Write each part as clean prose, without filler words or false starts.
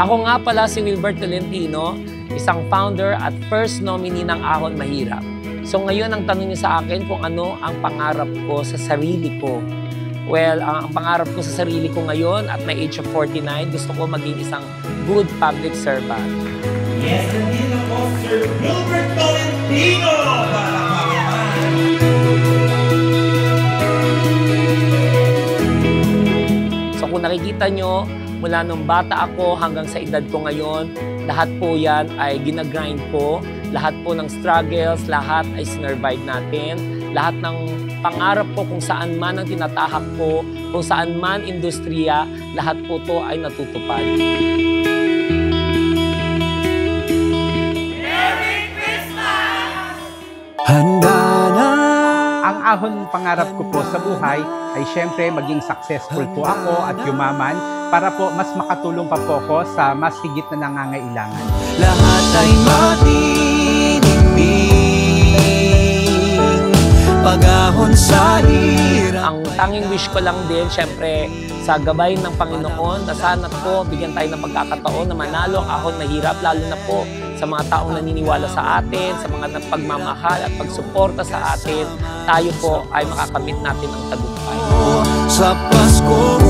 Ako nga pala si Wilbert Tolentino, isang founder at first nominee ng Ahon Mahirap. So ngayon ang tanong niyo sa akin kung ano ang pangarap ko sa sarili ko. Well, ang pangarap ko sa sarili ko ngayon at my age of 49, gusto ko maging isang good public servant. Yes, nandito po Sir Wilbert Tolentino! So kung nakikita nyo, mula nung bata ako hanggang sa edad ko ngayon, lahat po yan ay ginagrind ko. Lahat po ng struggles, lahat ay sinurvive natin. Lahat ng pangarap ko kung saan man ang tinatahak ko, kung saan man industriya, lahat po to ay natutupad. Merry Christmas! Handa na! Ang ahon pangarap ko po sa buhay ay syempre maging successful po ako at yumaman para po mas makatulong pa po ako sa mas higit na nangangailangan. Lahat ay matinigming pag-ahon sa hirap. Ang tanging wish ko lang din, syempre, sa gabay ng Panginoon, na sana po bigyan tayo ng pagkakataon na manalo ang Ahon Mahirap, lalo na po sa mga taong naniniwala sa atin, sa mga nagpagmamahal at pagsuporta sa atin, tayo po ay makakamit natin ang tagumpay. Sa Pasko,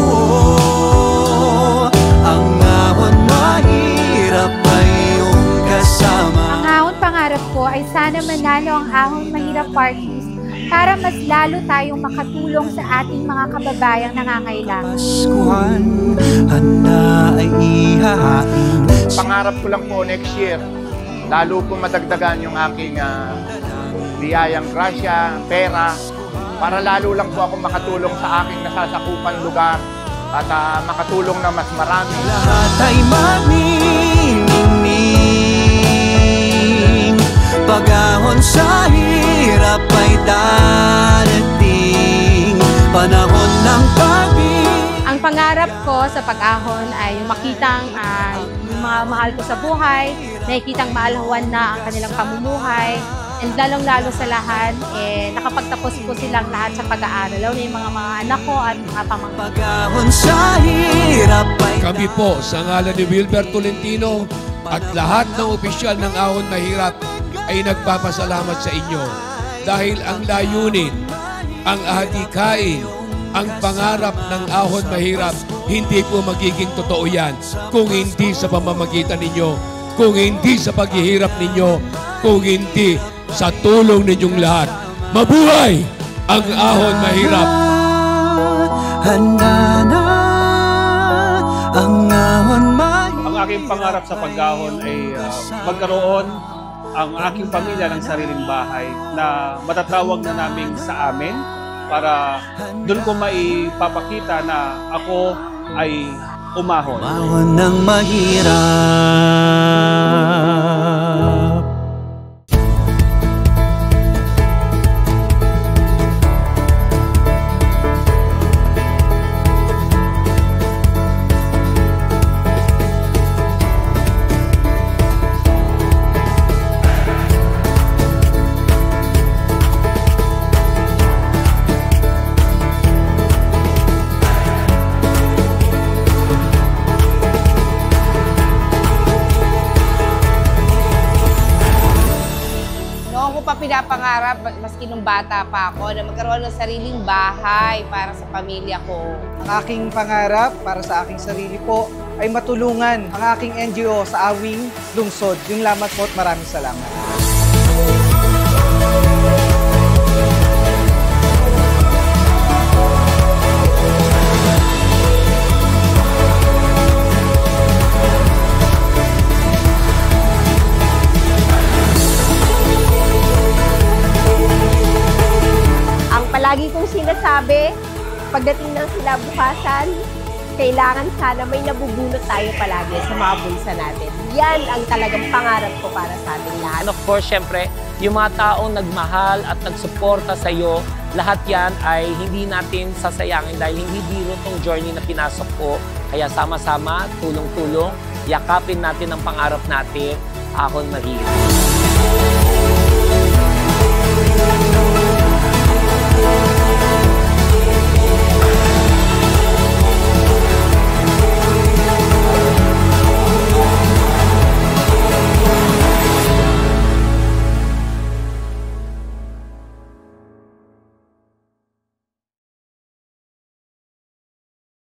ang Ahon Mahirap ay iyong kasama. Ang ahon pangarap ko ay sana manalo ang Ahon Mahirap Parties para mas lalo tayong makatulong sa ating mga kababayang nangangailangan. Paskuhan, handa ay ihahain. Pangarap ko lang po next year, lalo po madagdagan yung aking biyayang grasya, pera, para lalo lang po ako makatulong sa aking nasasakupan lugar at makatulong na mas marami. Lahat ay maniningning, pag-ahon sa hirap ay darating, panahon ng pag-ibig. Ang pangarap ko sa pag-ahon ay yung makitang yung mga mahal ko sa buhay, nakikitang maalawan na ang kanilang pamumuhay, and lalong-lalo sa lahat, nakapagtapos po silang lahat sa pag-aaral, lalo na yung mga anak ko at mga pamangkin. Pag-ahon sa hirap ay Kami po sa ngalan ni Wilbert Tolentino at lahat ng opisyal ng Ahon Mahirap ay nagpapasalamat sa inyo dahil ang layunin, ang ahadikain, ang pangarap ng Ahon Mahirap, hindi po magiging totoo yan kung hindi sa pamamagitan ninyo, kung hindi sa paghihirap ninyo, kung hindi sa tulong ninyong lahat. Mabuhay ang Ahon Mahirap! Handa na ang Ahon Mahirap. Ang aking pangarap sa pag-ahon ay magkaroon ang aking pamilya ng sariling bahay na matatawag na namin sa amin para doon ko maipapakita na ako ay umahon. Umahon ng mahirap. Pinapangarap, maski nung bata pa ako, na magkaroon ng sariling bahay para sa pamilya ko. Ang aking pangarap para sa aking sarili po ay matulungan ang aking NGO sa Awing Lungsod. Yung lamang po at maraming salamat. Lagi kong sinasabi, pagdating ng kinabukasan, kailangan sana may nabubunot tayo palagi sa mga bulsa natin. Yan ang talagang pangarap ko para sa ating lahat. And of course, syempre, yung mga taong nagmahal at nagsuporta sa iyo, lahat yan ay hindi natin sasayangin dahil hindi biro tong journey na pinasok ko. Kaya sama-sama, tulong-tulong, yakapin natin ang pangarap natin, Ahon Mahirap.